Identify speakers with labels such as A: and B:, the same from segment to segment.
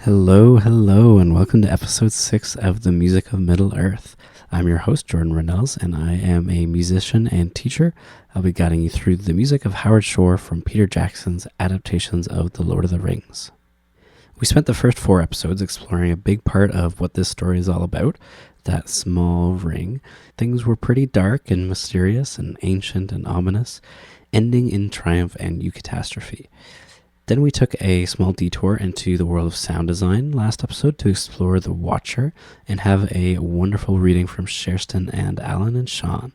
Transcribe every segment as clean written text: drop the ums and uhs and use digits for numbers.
A: Hello, and welcome to episode 6 of the Music of Middle-earth. I'm your host, Jordan Rennells, and I am a musician and teacher. I'll be guiding you through the music of Howard Shore from Peter Jackson's adaptations of The Lord of the Rings. We spent the first 4 episodes exploring a big part of what this story is all about, that small ring. Things were pretty dark and mysterious and ancient and ominous, ending in triumph and eucatastrophe. Then we took a small detour into the world of sound design last episode to explore The Watcher and have a wonderful reading from Sherston and Alan and Sean.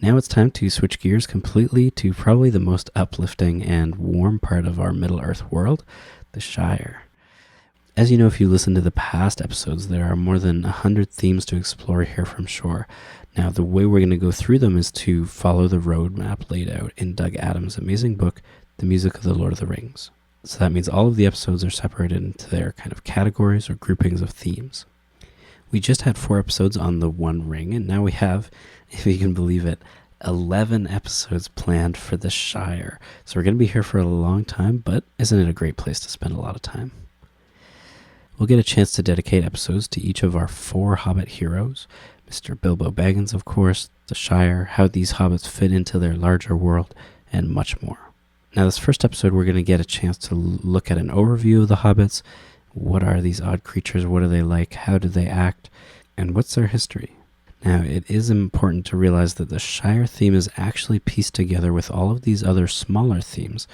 A: Now it's time to switch gears completely to probably the most uplifting and warm part of our Middle-earth world, the Shire. As you know, if you listen to the past episodes, there are more than 100 themes to explore here from Shore. Now, the way we're going to go through them is to follow the roadmap laid out in Doug Adams' amazing book, The Music of the Lord of the Rings. So that means all of the episodes are separated into their kind of categories or groupings of themes. We just had 4 episodes on the One Ring, and now we have, if you can believe it, 11 episodes planned for the Shire. So we're going to be here for a long time, but isn't it a great place to spend a lot of time? We'll get a chance to dedicate episodes to each of our 4 Hobbit heroes, Mr. Bilbo Baggins, of course, the Shire, how these hobbits fit into their larger world, and much more. Now, this first episode, we're going to get a chance to look at an overview of the hobbits. What are these odd creatures? What are they like? How do they act? And what's their history? Now, it is important to realize that the Shire theme is actually pieced together with all of these other smaller themes.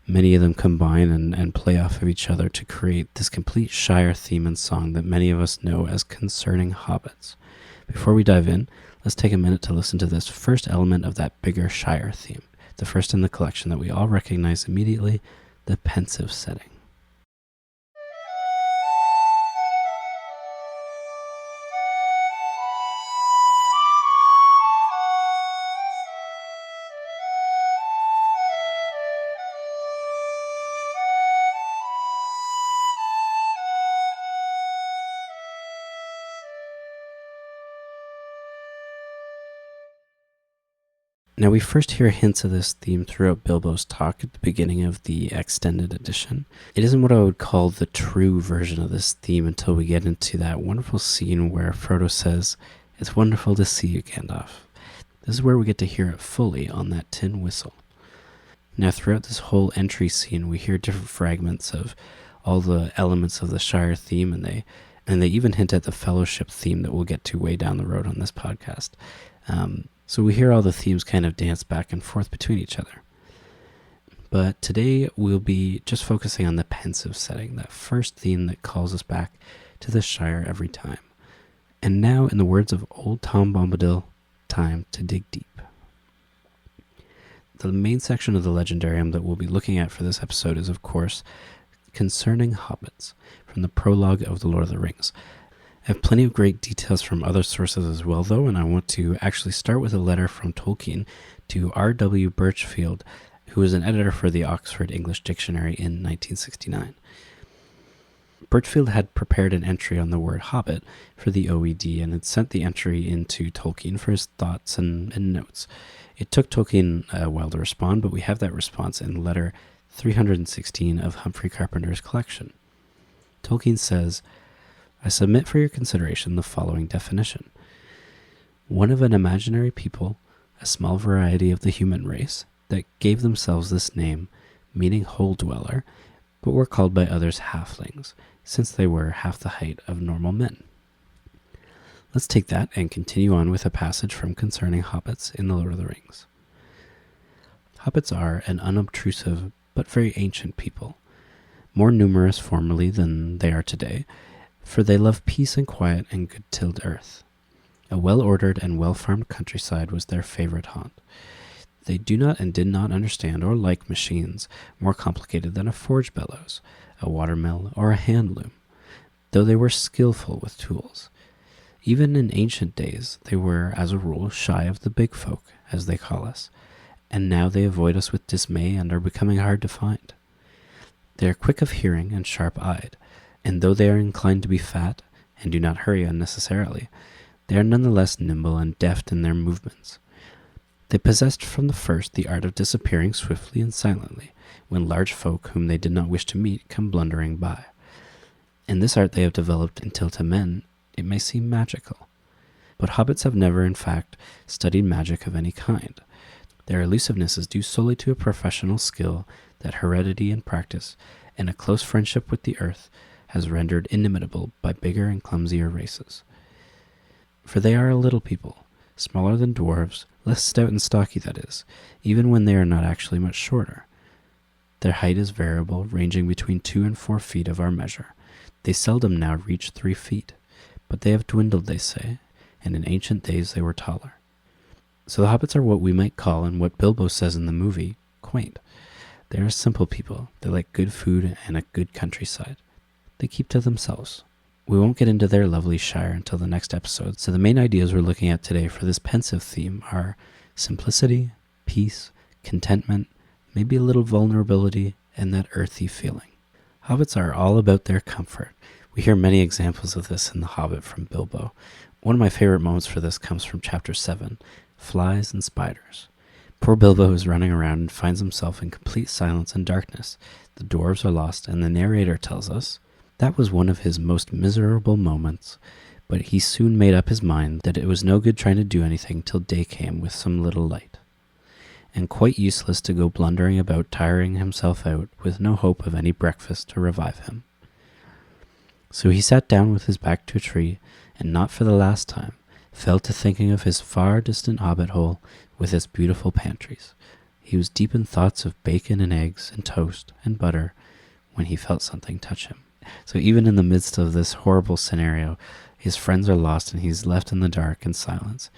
A: Many of them combine and play off of each other to create this complete Shire theme and song that many of us know as Concerning Hobbits. Before we dive in, let's take a minute to listen to this first element of that bigger Shire theme. The first in the collection that we all recognize immediately, the Pensive Setting. Now, we first hear hints of this theme throughout Bilbo's talk at the beginning of the extended edition. It isn't what I would call the true version of this theme until we get into that wonderful scene where Frodo says, "It's wonderful to see you, Gandalf." This is where we get to hear it fully on that tin whistle. Now, throughout this whole entry scene, we hear different fragments of all the elements of the Shire theme, and they even hint at the Fellowship theme that we'll get to way down the road on this podcast. So we hear all the themes kind of dance back and forth between each other. But today we'll be just focusing on the Pensive Setting, that first theme that calls us back to the Shire every time. And now, in the words of old Tom Bombadil, time to dig deep. The main section of the legendarium that we'll be looking at for this episode is, of course, Concerning Hobbits, from the prologue of The Lord of the Rings. I have plenty of great details from other sources as well, though, and I want to actually start with a letter from Tolkien to R.W. Birchfield, who was an editor for the Oxford English Dictionary in 1969. Birchfield had prepared an entry on the word Hobbit for the OED and had sent the entry into Tolkien for his thoughts and notes. It took Tolkien a while to respond, but we have that response in letter 316 of Humphrey Carpenter's collection. Tolkien says, "I submit for your consideration the following definition. One of an imaginary people, a small variety of the human race, that gave themselves this name, meaning hole dweller, but were called by others halflings, since they were half the height of normal men." Let's take that and continue on with a passage from Concerning Hobbits in The Lord of the Rings. Hobbits are an unobtrusive but very ancient people, more numerous formerly than they are today, for they love peace and quiet and good-tilled earth. A well-ordered and well-farmed countryside was their favorite haunt. They do not and did not understand or like machines more complicated than a forge bellows, a watermill, or a hand loom, though they were skillful with tools. Even in ancient days, they were, as a rule, shy of the big folk, as they call us, and now they avoid us with dismay and are becoming hard to find. They are quick of hearing and sharp-eyed, and though they are inclined to be fat and do not hurry unnecessarily, they are nonetheless nimble and deft in their movements. They possessed from the first the art of disappearing swiftly and silently when large folk whom they did not wish to meet come blundering by. In this art they have developed until to men it may seem magical. But hobbits have never, in fact, studied magic of any kind. Their elusiveness is due solely to a professional skill that heredity and practice, and a close friendship with the earth, has rendered inimitable by bigger and clumsier races. For they are a little people, smaller than dwarves, less stout and stocky that is, even when they are not actually much shorter. Their height is variable, ranging between 2 and 4 feet of our measure. They seldom now reach 3 feet, but they have dwindled, they say, and in ancient days they were taller. So the hobbits are what we might call, and what Bilbo says in the movie, quaint. They are simple people. They like good food and a good countryside. They keep to themselves. We won't get into their lovely Shire until the next episode, so the main ideas we're looking at today for this pensive theme are simplicity, peace, contentment, maybe a little vulnerability, and that earthy feeling. Hobbits are all about their comfort. We hear many examples of this in The Hobbit from Bilbo. One of my favorite moments for this comes from Chapter 7, Flies and Spiders. Poor Bilbo is running around and finds himself in complete silence and darkness. The dwarves are lost, and the narrator tells us that was one of his most miserable moments, but he soon made up his mind that it was no good trying to do anything till day came with some little light, and quite useless to go blundering about tiring himself out with no hope of any breakfast to revive him. So he sat down with his back to a tree, and not for the last time, fell to thinking of his far distant hobbit hole with its beautiful pantries. He was deep in thoughts of bacon and eggs and toast and butter when he felt something touch him. So even in the midst of this horrible scenario, his friends are lost and he's left in the dark and silence.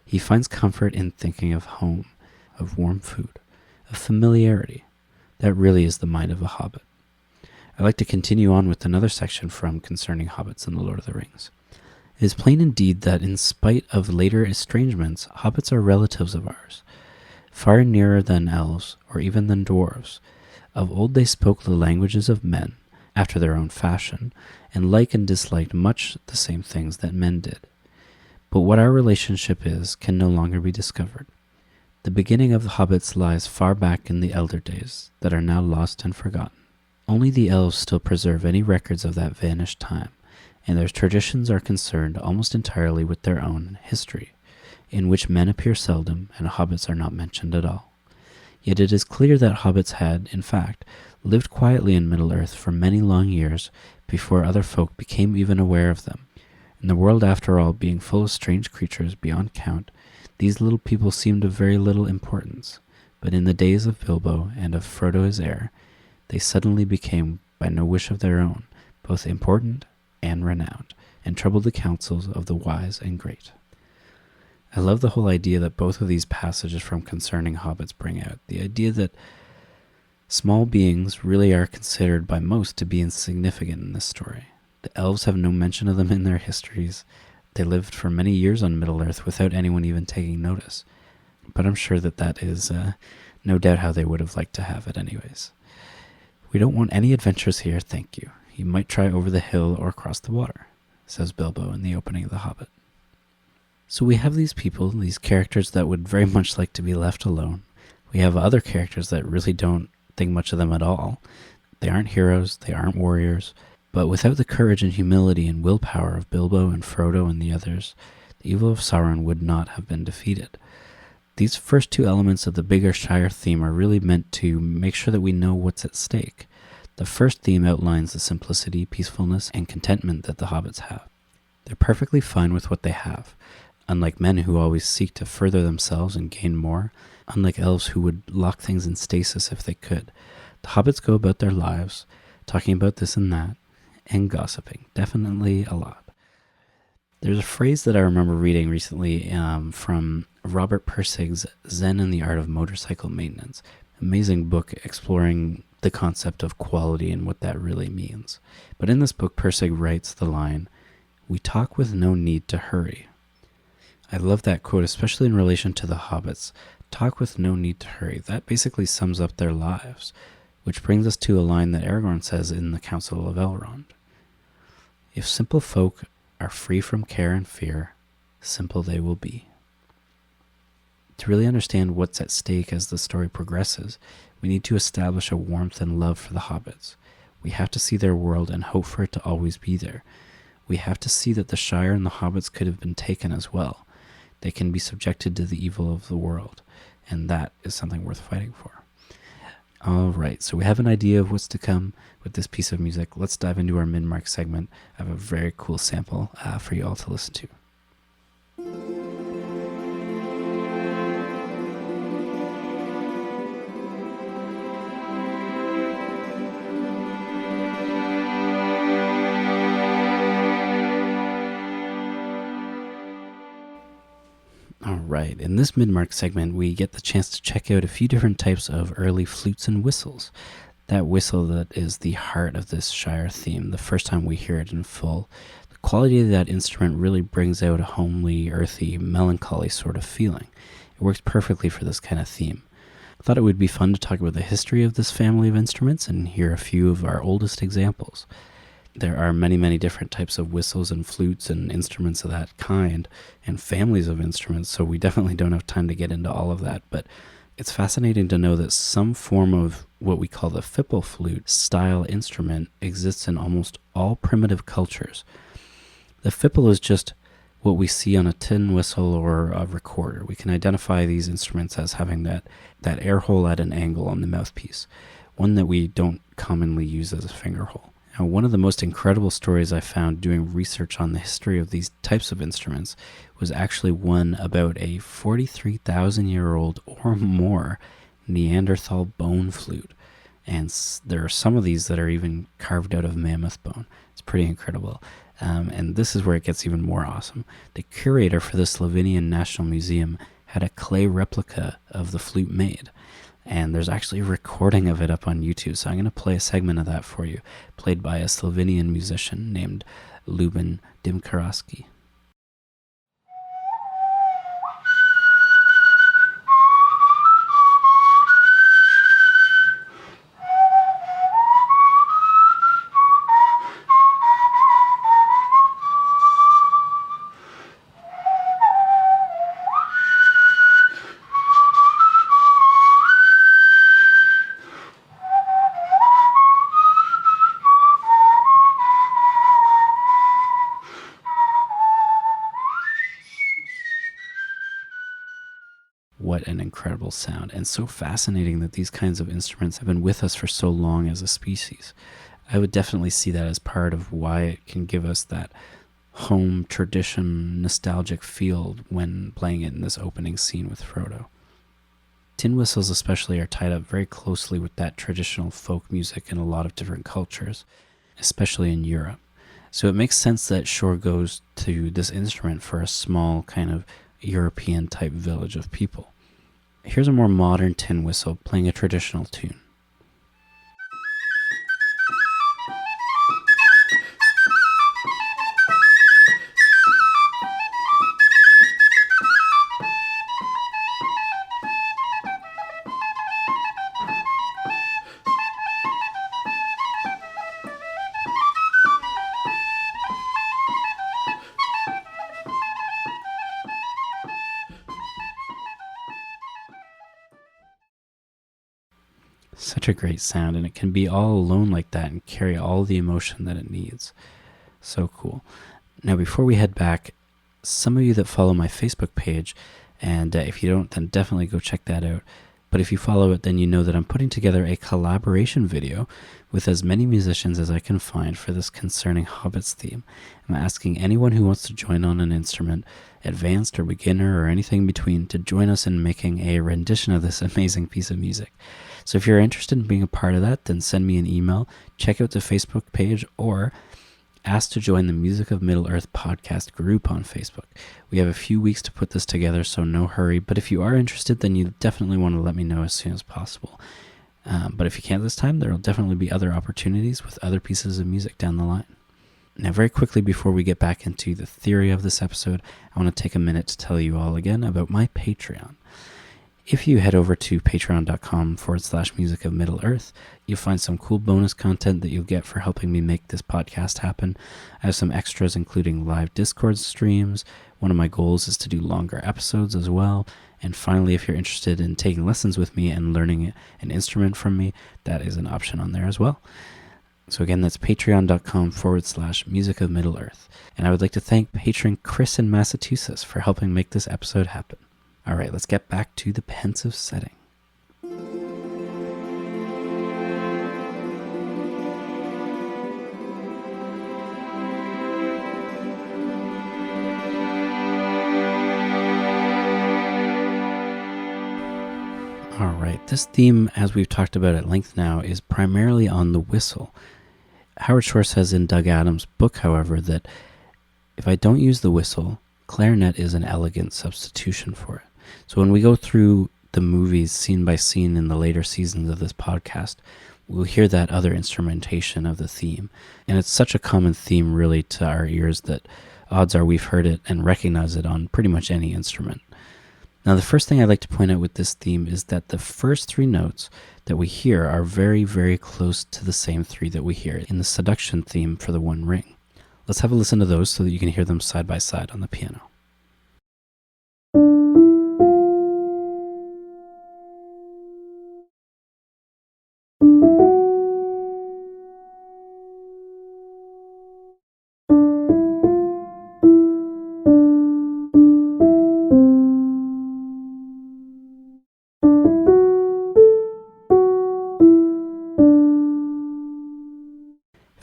A: He finds comfort in thinking of home, of warm food, of familiarity. That really is the mind of a hobbit. I'd like to continue on with another section from Concerning Hobbits in The Lord of the Rings. It is plain indeed that in spite of later estrangements, hobbits are relatives of ours, far nearer than elves or even than dwarves. Of old they spoke the languages of men, after their own fashion, and liked and disliked much the same things that men did. But what our relationship is can no longer be discovered. The beginning of the hobbits lies far back in the elder days that are now lost and forgotten. Only the elves still preserve any records of that vanished time, and their traditions are concerned almost entirely with their own history, in which men appear seldom and hobbits are not mentioned at all. Yet it is clear that hobbits had, in fact, lived quietly in Middle-earth for many long years before other folk became even aware of them. And the world, after all, being full of strange creatures beyond count, these little people seemed of very little importance. But in the days of Bilbo and of Frodo his heir, they suddenly became, by no wish of their own, both important and renowned, and troubled the counsels of the wise and great. I love the whole idea that both of these passages from Concerning Hobbits bring out, the idea that small beings really are considered by most to be insignificant in this story. The elves have no mention of them in their histories. They lived for many years on Middle-earth without anyone even taking notice. But I'm sure that is no doubt how they would have liked to have it anyways. We don't want any adventures here, thank you. You might try over the hill or across the water, says Bilbo in the opening of The Hobbit. So we have these people, these characters that would very much like to be left alone. We have other characters that really don't think much of them at all. They aren't heroes, they aren't warriors, but without the courage and humility and willpower of Bilbo and Frodo and the others, the evil of Sauron would not have been defeated. These first two elements of the bigger Shire theme are really meant to make sure that we know what's at stake. The first theme outlines the simplicity, peacefulness, and contentment that the hobbits have. They're perfectly fine with what they have, unlike men who always seek to further themselves and gain more, unlike elves who would lock things in stasis if they could. The hobbits go about their lives, talking about this and that, and gossiping, definitely a lot. There's a phrase that I remember reading recently from Robert Pirsig's Zen and the Art of Motorcycle Maintenance. Amazing book exploring the concept of quality and what that really means. But in this book, Pirsig writes the line, "We talk with no need to hurry." I love that quote, especially in relation to the hobbits. Talk with no need to hurry. That basically sums up their lives, which brings us to a line that Aragorn says in the Council of Elrond. If simple folk are free from care and fear, simple they will be. To really understand what's at stake as the story progresses, we need to establish a warmth and love for the hobbits. We have to see their world and hope for it to always be there. We have to see that the Shire and the Hobbits could have been taken as well. They can be subjected to the evil of the world, and that is something worth fighting for. All right, so we have an idea of what's to come with this piece of music. Let's dive into our mid-mark segment. I have a very cool sample for you all to listen to. Alright, in this mid-mark segment, we get the chance to check out a few different types of early flutes and whistles. That whistle that is the heart of this Shire theme, the first time we hear it in full. The quality of that instrument really brings out a homely, earthy, melancholy sort of feeling. It works perfectly for this kind of theme. I thought it would be fun to talk about the history of this family of instruments and hear a few of our oldest examples. There are many, many different types of whistles and flutes and instruments of that kind and families of instruments, so we definitely don't have time to get into all of that, but it's fascinating to know that some form of what we call the fipple flute style instrument exists in almost all primitive cultures. The fipple is just what we see on a tin whistle or a recorder. We can identify these instruments as having that air hole at an angle on the mouthpiece, one that we don't commonly use as a finger hole. Now, one of the most incredible stories I found doing research on the history of these types of instruments was actually one about a 43,000-year-old or more Neanderthal bone flute. And there are some of these that are even carved out of mammoth bone. It's pretty incredible. And this is where it gets even more awesome. The curator for the Slovenian National Museum had a clay replica of the flute made. And there's actually a recording of it up on YouTube. So I'm going to play a segment of that for you, played by a Slovenian musician named Ljuban Dimkaraski. What an incredible sound, and so fascinating that these kinds of instruments have been with us for so long as a species. I would definitely see that as part of why it can give us that home tradition nostalgic feel when playing it in this opening scene with Frodo. Tin whistles especially are tied up very closely with that traditional folk music in a lot of different cultures, especially in Europe. So it makes sense that Shore goes to this instrument for a small kind of European type village of people. Here's a more modern tin whistle playing a traditional tune. Such a great sound, and it can be all alone like that and carry all the emotion that it needs. So cool. Now, before we head back, some of you that follow my Facebook page, and if you don't, then definitely go check that out. But if you follow it, then you know that I'm putting together a collaboration video with as many musicians as I can find for this concerning Hobbits theme. I'm asking anyone who wants to join on an instrument, advanced or beginner or anything in between, to join us in making a rendition of this amazing piece of music. So if you're interested in being a part of that, then send me an email, check out the Facebook page, or ask to join the Music of Middle-earth podcast group on Facebook. We have a few weeks to put this together, so no hurry. But if you are interested, then you definitely want to let me know as soon as possible. But if you can't this time, there will definitely be other opportunities with other pieces of music down the line. Now, very quickly before we get back into the theory of this episode, I want to take a minute to tell you all again about my Patreon. If you head over to patreon.com/musicofmiddleearth, you'll find some cool bonus content that you'll get for helping me make this podcast happen. I have some extras, including live Discord streams. One of my goals is to do longer episodes as well. And finally, if you're interested in taking lessons with me and learning an instrument from me, that is an option on there as well. So again, that's patreon.com/musicofmiddleearth. And I would like to thank patron Chris in Massachusetts for helping make this episode happen. All right, let's get back to the pensive setting. All right, this theme, as we've talked about at length now, is primarily on the whistle. Howard Shore says in Doug Adams' book, however, that if I don't use the whistle, clarinet is an elegant substitution for it. So when we go through the movies scene by scene in the later seasons of this podcast, we'll hear that other instrumentation of the theme. And it's such a common theme really to our ears that odds are we've heard it and recognize it on pretty much any instrument. Now, the first thing I'd like to point out with this theme is that the first three notes that we hear are very, very close to the same three that we hear in the seduction theme for the One Ring. Let's have a listen to those so that you can hear them side by side on the piano.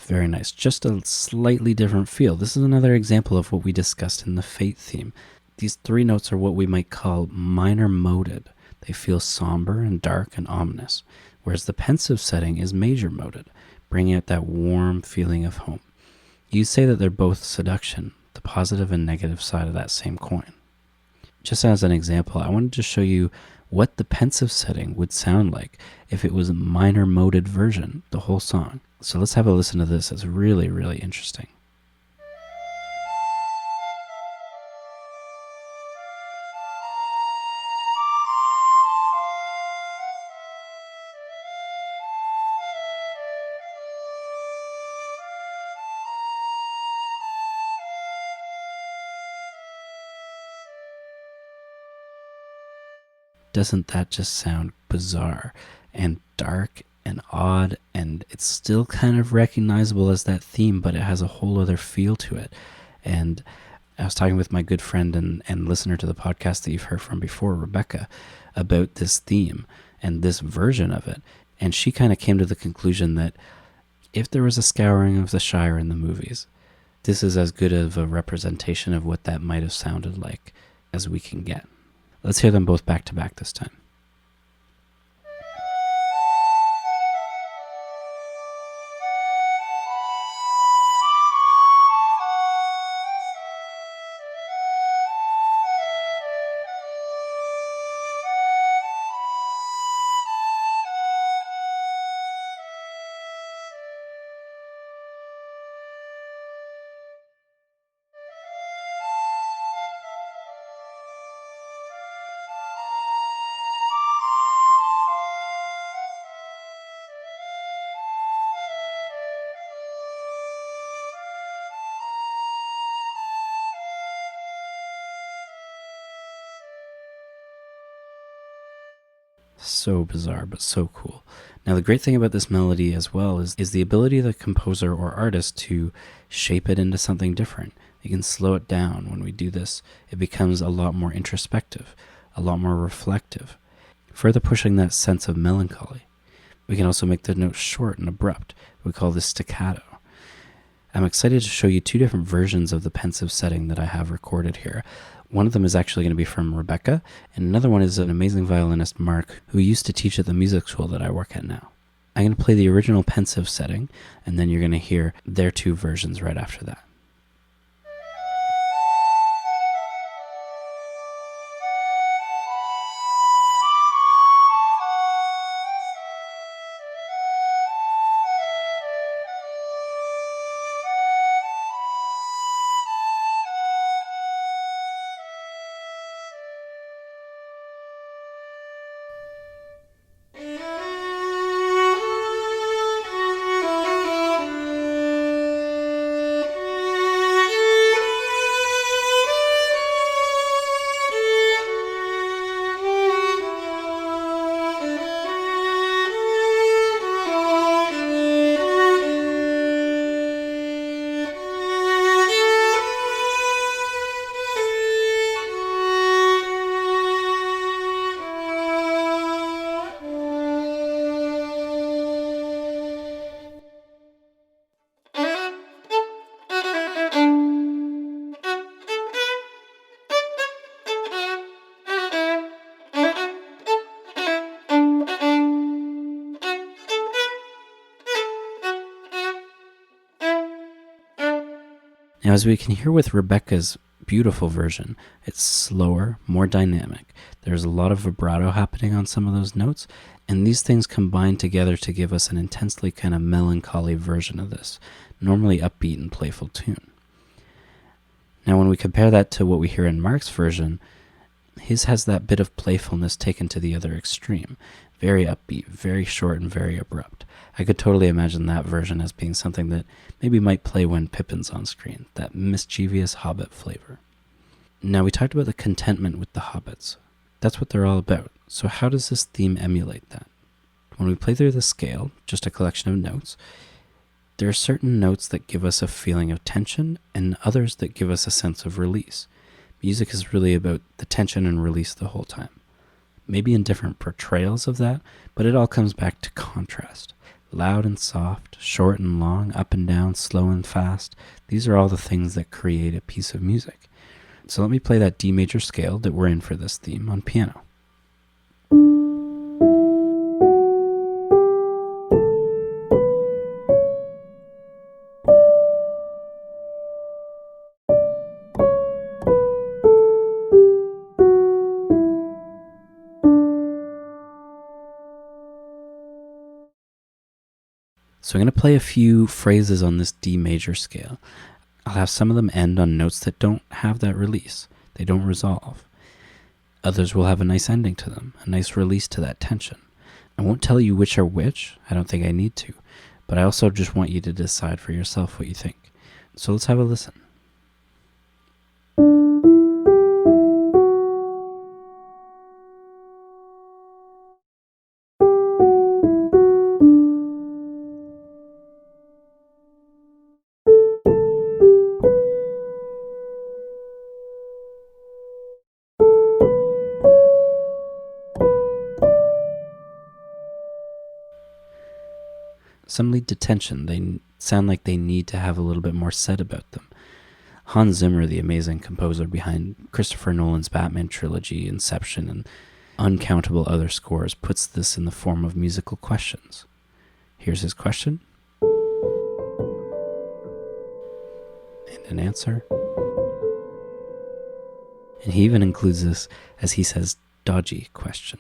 A: Very nice. Just a slightly different feel. This is another example of what we discussed in the Fate theme. These three notes are what we might call minor moded. They feel somber and dark and ominous, whereas the pensive setting is major moded, bringing out that warm feeling of home. You say that they're both seduction, the positive and negative side of that same coin. Just as an example, I wanted to show you what the pensive setting would sound like if it was a minor moded version, the whole song. So let's have a listen to this. It's really, really interesting. Doesn't that just sound bizarre and dark and odd, and it's still kind of recognizable as that theme, but it has a whole other feel to it. And I was talking with my good friend and listener to the podcast that you've heard from before, Rebecca, about this theme and this version of it. And she kind of came to the conclusion that if there was a scouring of the Shire in the movies, this is as good of a representation of what that might have sounded like as we can get. Let's hear them both back to back this time. So bizarre, but so cool. Now, the great thing about this melody as well is the ability of the composer or artist to shape it into something different. You can slow it down. When we do this, it becomes a lot more introspective, a lot more reflective, further pushing that sense of melancholy. We can also make the notes short and abrupt. We call this staccato. I'm excited to show you two different versions of the pensive setting that I have recorded here. One of them is actually going to be from Rebecca, and another one is an amazing violinist, Mark, who used to teach at the music school that I work at now. I'm going to play the original pensive setting, and then you're going to hear their two versions right after that. Now, as we can hear with Rebecca's beautiful version, it's slower, more dynamic. There's a lot of vibrato happening on some of those notes, and these things combine together to give us an intensely kind of melancholy version of this, normally upbeat and playful tune. Now, when we compare that to what we hear in Mark's version, his has that bit of playfulness taken to the other extreme. Very upbeat, very short, and very abrupt. I could totally imagine that version as being something that maybe might play when Pippin's on screen, that mischievous Hobbit flavor. Now, we talked about the contentment with the Hobbits. That's what they're all about. So how does this theme emulate that? When we play through the scale, just a collection of notes, there are certain notes that give us a feeling of tension and others that give us a sense of release. Music is really about the tension and release the whole time. Maybe in different portrayals of that, but it all comes back to contrast. Loud and soft, short and long, up and down, slow and fast. These are all the things that create a piece of music. So let me play that D major scale that we're in for this theme on piano. So I'm going to play a few phrases on this D major scale. I'll have some of them end on notes that don't have that release. They don't resolve. Others will have a nice ending to them, a nice release to that tension. I won't tell you which are which. I don't think I need to. But I also just want you to decide for yourself what you think. So let's have a listen. Some lead to tension. They sound like they need to have a little bit more said about them. Hans Zimmer, the amazing composer behind Christopher Nolan's Batman trilogy, Inception, and uncountable other scores, puts this in the form of musical questions. Here's his question. And an answer. And he even includes this, as he says, dodgy question.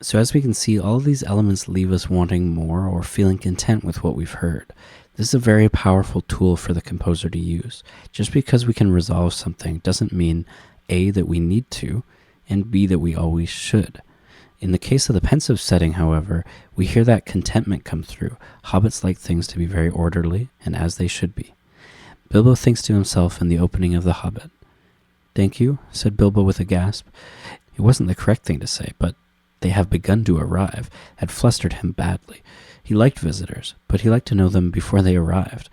A: So as we can see, all of these elements leave us wanting more or feeling content with what we've heard. This is a very powerful tool for the composer to use. Just because we can resolve something doesn't mean A, that we need to, and B, that we always should. In the case of the pensive setting, however, we hear that contentment come through. Hobbits like things to be very orderly, and as they should be. Bilbo thinks to himself in the opening of The Hobbit. "Thank you," said Bilbo with a gasp. It wasn't the correct thing to say, but "they have begun to arrive" had flustered him badly. He liked visitors, but he liked to know them before they arrived,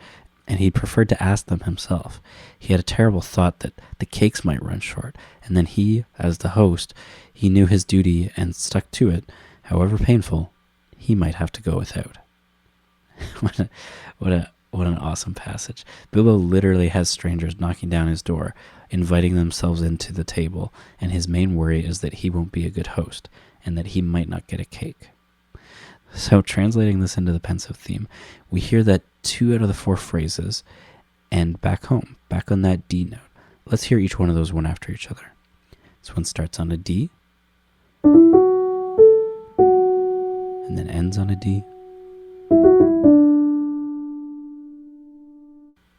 A: and he preferred to ask them himself. He had a terrible thought that the cakes might run short, and then he, as the host, he knew his duty and stuck to it, however painful, he might have to go without. What an awesome passage. Bilbo literally has strangers knocking down his door, inviting themselves into the table, and his main worry is that he won't be a good host, and that he might not get a cake. So translating this into the pensive theme, we hear that 2 out of the 4 phrases end back home, back on that D note. Let's hear each one of those one after each other. This one starts on a D, and then ends on a D.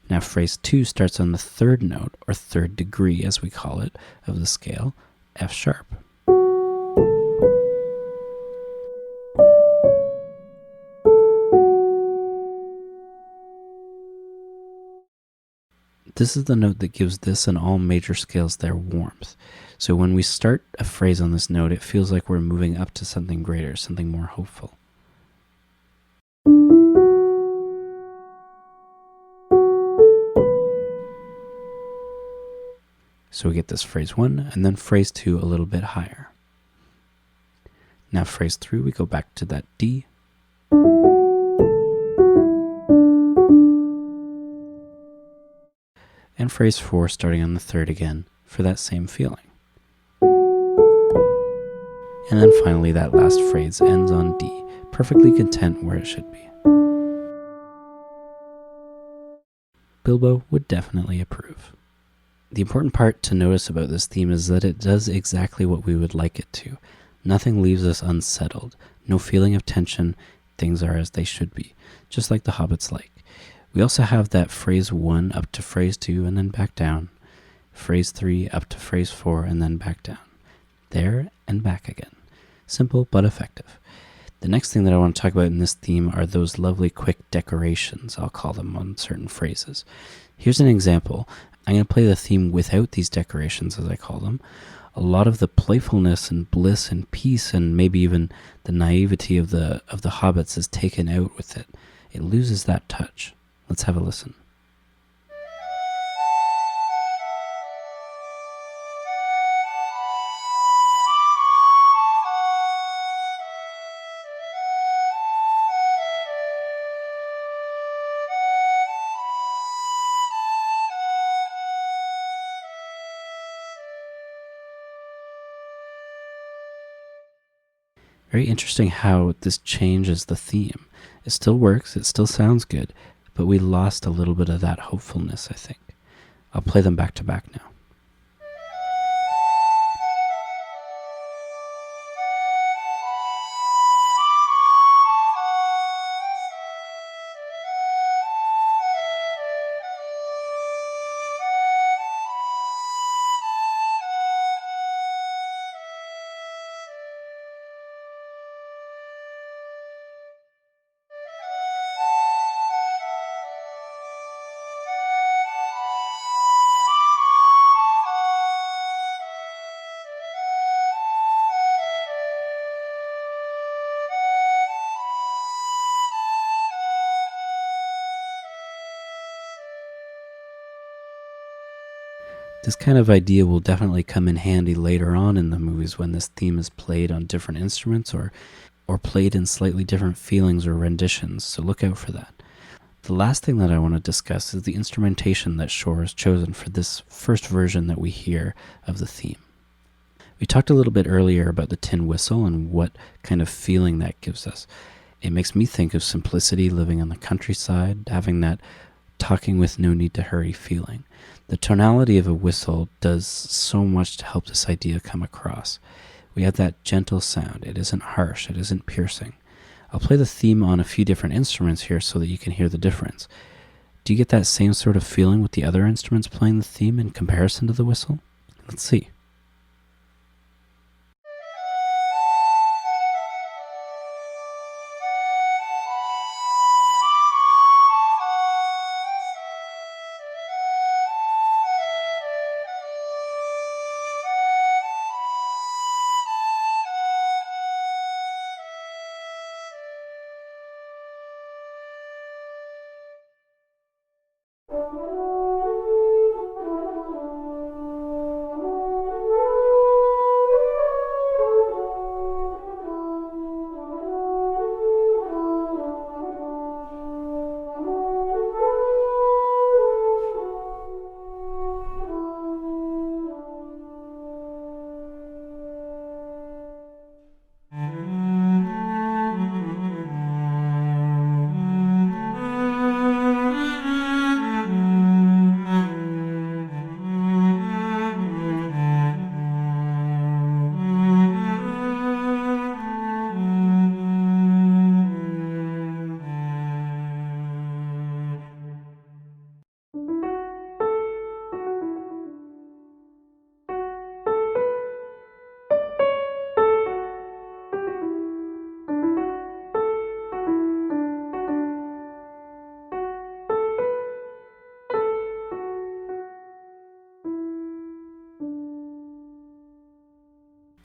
A: Now phrase 2 starts on the 3rd note, or 3rd degree as we call it, of the scale, F sharp. This is the note that gives this and all major scales their warmth. So when we start a phrase on this note, it feels like we're moving up to something greater, something more hopeful. So we get this phrase 1, and then phrase 2 a little bit higher. Now phrase 3, we go back to that D. And phrase 4 starting on the 3rd again for that same feeling. And then finally that last phrase ends on D, perfectly content where it should be. Bilbo would definitely approve. The important part to notice about this theme is that it does exactly what we would like it to. Nothing leaves us unsettled. No feeling of tension. Things are as they should be, just like the Hobbits like. We also have that phrase 1 up to phrase 2 and then back down. Phrase 3 up to phrase 4 and then back down. There and back again. Simple but effective. The next thing that I want to talk about in this theme are those lovely quick decorations, I'll call them, on certain phrases. Here's an example. I'm going to play the theme without these decorations, as I call them. A lot of the playfulness and bliss and peace and maybe even the naivety of the Hobbits is taken out with it. It loses that touch. Let's have a listen. Very interesting how this changes the theme. It still works, it still sounds good, but we lost a little bit of that hopefulness, I think. I'll play them back to back now. This kind of idea will definitely come in handy later on in the movies when this theme is played on different instruments or played in slightly different feelings or renditions, so look out for that. The last thing that I want to discuss is the instrumentation that Shore has chosen for this first version that we hear of the theme. We talked a little bit earlier about the tin whistle and what kind of feeling that gives us. It makes me think of simplicity, living on the countryside, having that talking with no need to hurry feeling. The tonality of a whistle does so much to help this idea come across. We have that gentle sound. It isn't harsh. It isn't piercing. I'll play the theme on a few different instruments here so that you can hear the difference. Do you get that same sort of feeling with the other instruments playing the theme in comparison to the whistle? Let's see.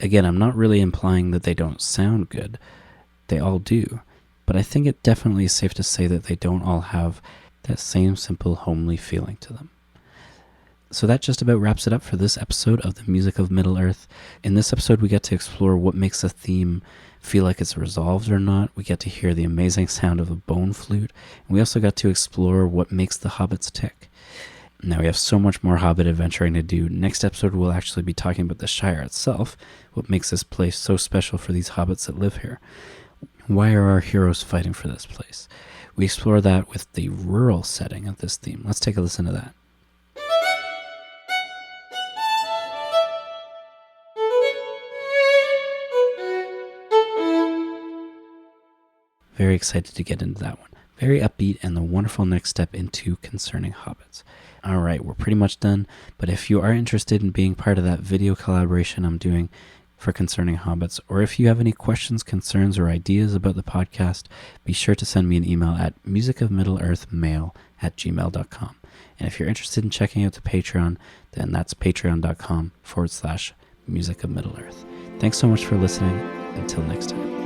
A: Again, I'm not really implying that they don't sound good. They all do. But I think it definitely is safe to say that they don't all have that same simple, homely feeling to them. So that just about wraps it up for this episode of the Music of Middle-earth. In this episode, we get to explore what makes a theme feel like it's resolved or not. We get to hear the amazing sound of a bone flute. And we also got to explore what makes the Hobbits tick. Now we have so much more Hobbit adventuring to do. Next episode, we'll actually be talking about the Shire itself, what makes this place so special for these Hobbits that live here. Why are our heroes fighting for this place? We explore that with the rural setting of this theme. Let's take a listen to that. Very excited to get into that one. Very upbeat and the wonderful next step into Concerning Hobbits. All right, we're pretty much done, but if you are interested in being part of that video collaboration I'm doing for Concerning Hobbits, or if you have any questions, concerns, or ideas about the podcast, be sure to send me an email at MusicofMiddleEarthMail@gmail.com. And if you're interested in checking out the Patreon, then that's patreon.com/MusicofMiddleEarth. Thanks so much for listening. Until next time.